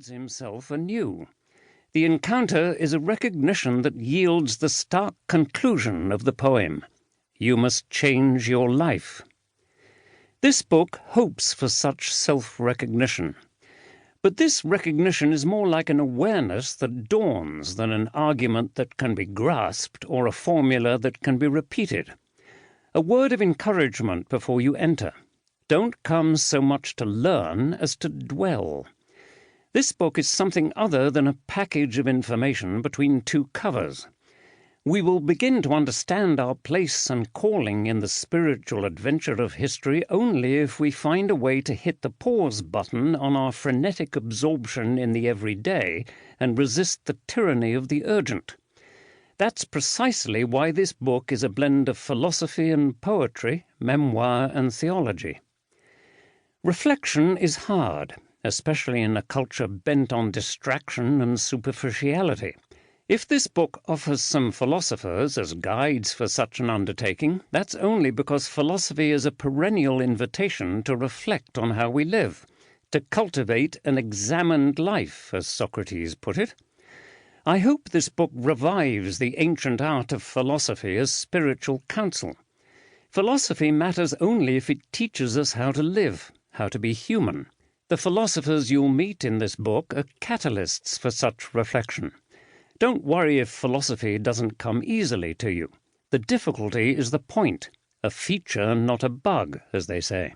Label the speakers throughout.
Speaker 1: records himself anew. The encounter is a recognition that yields the stark conclusion of the poem. You must change your life. This book hopes for such self-recognition. But this recognition is more like an awareness that dawns than an argument that can be grasped or a formula that can be repeated. A word of encouragement before you enter. Don't come so much to learn as to dwell. This book is something other than a package of information between two covers. We will begin to understand our place and calling in the spiritual adventure of history only if we find a way to hit the pause button on our frenetic absorption in the everyday and resist the tyranny of the urgent. That's precisely why this book is a blend of philosophy and poetry, memoir and theology. Reflection is hard, especially in a culture bent on distraction and superficiality. If this book offers some philosophers as guides for such an undertaking, that's only because philosophy is a perennial invitation to reflect on how we live, to cultivate an examined life, as Socrates put it. I hope this book revives the ancient art of philosophy as spiritual counsel. Philosophy matters only if it teaches us how to live, how to be human. The philosophers you'll meet in this book are catalysts for such reflection. Don't worry if philosophy doesn't come easily to you. The difficulty is the point, a feature, not a bug, as they say.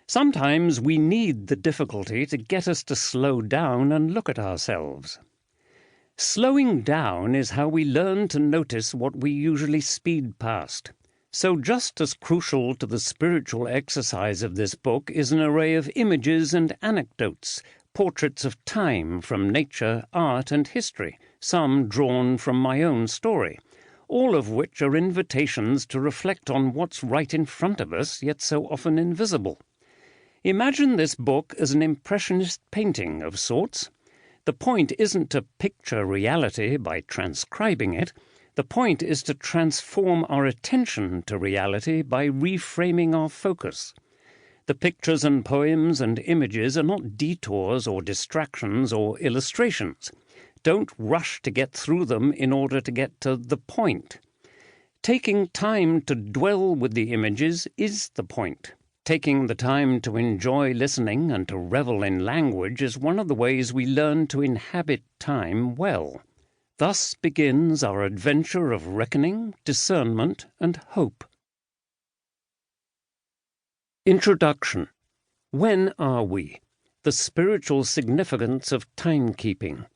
Speaker 1: Sometimes we need the difficulty to get us to slow down and look at ourselves. Slowing down is how we learn to notice what we usually speed past. So just as crucial to the spiritual exercise of this book is an array of images and anecdotes, portraits of time from nature, art, and history, some drawn from my own story, all of which are invitations to reflect on what's right in front of us, yet so often invisible. Imagine this book as an impressionist painting of sorts. The point isn't to picture reality by transcribing it. The point is to transform our attention to reality by reframing our focus. The pictures and poems and images are not detours or distractions or illustrations. Don't rush to get through them in order to get to the point. Taking time to dwell with the images is the point. Taking the time to enjoy listening and to revel in language is one of the ways we learn to inhabit time well. Thus begins our adventure of reckoning, discernment, and hope. Introduction. When are we? The spiritual significance of timekeeping.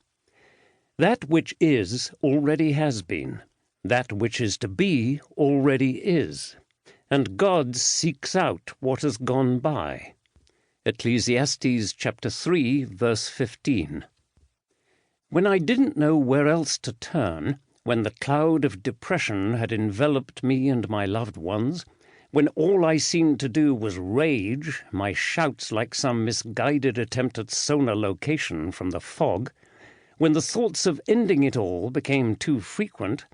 Speaker 1: That which is already has been. That which is to be already is. And God seeks out what has gone by. Ecclesiastes chapter 3, verse 15. When I didn't know where else to turn, when the cloud of depression had enveloped me and my loved ones, when all I seemed to do was rage, my shouts like some misguided attempt at sonar location from the fog, when the thoughts of ending it all became too frequent,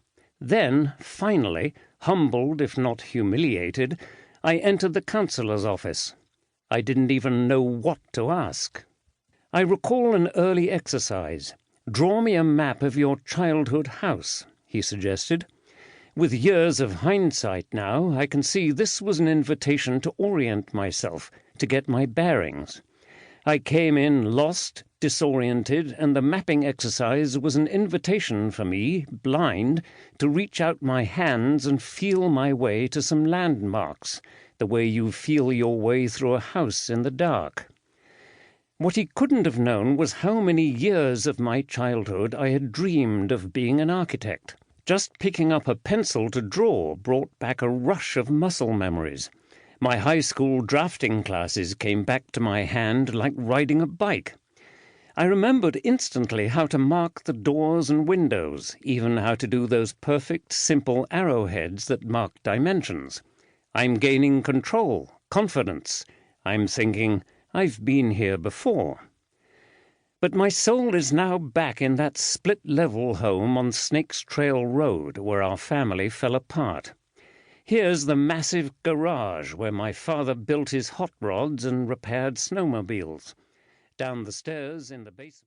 Speaker 1: then, finally, humbled if not humiliated, I entered the counselor's office. I didn't even know what to ask. I recall an early exercise. "Draw me a map of your childhood house," he suggested. With years of hindsight now, I can see this was an invitation to orient myself, to get my bearings. I came in lost, disoriented, and the mapping exercise was an invitation for me, blind, to reach out my hands and feel my way to some landmarks, the way you feel your way through a house in the dark. What he couldn't have known was how many years of my childhood I had dreamed of being an architect. Just picking up a pencil to draw brought back a rush of muscle memories. My high school drafting classes came back to my hand like riding a bike. I remembered instantly how to mark the doors and windows, even how to do those perfect, simple arrowheads that mark dimensions. I'm gaining control, confidence. I'm thinking, I've been here before. But my soul is now back in that split-level home on Snake's Trail Road where our family fell apart. Here's the massive garage where my father built his hot rods and repaired snowmobiles. Down the stairs in the basement.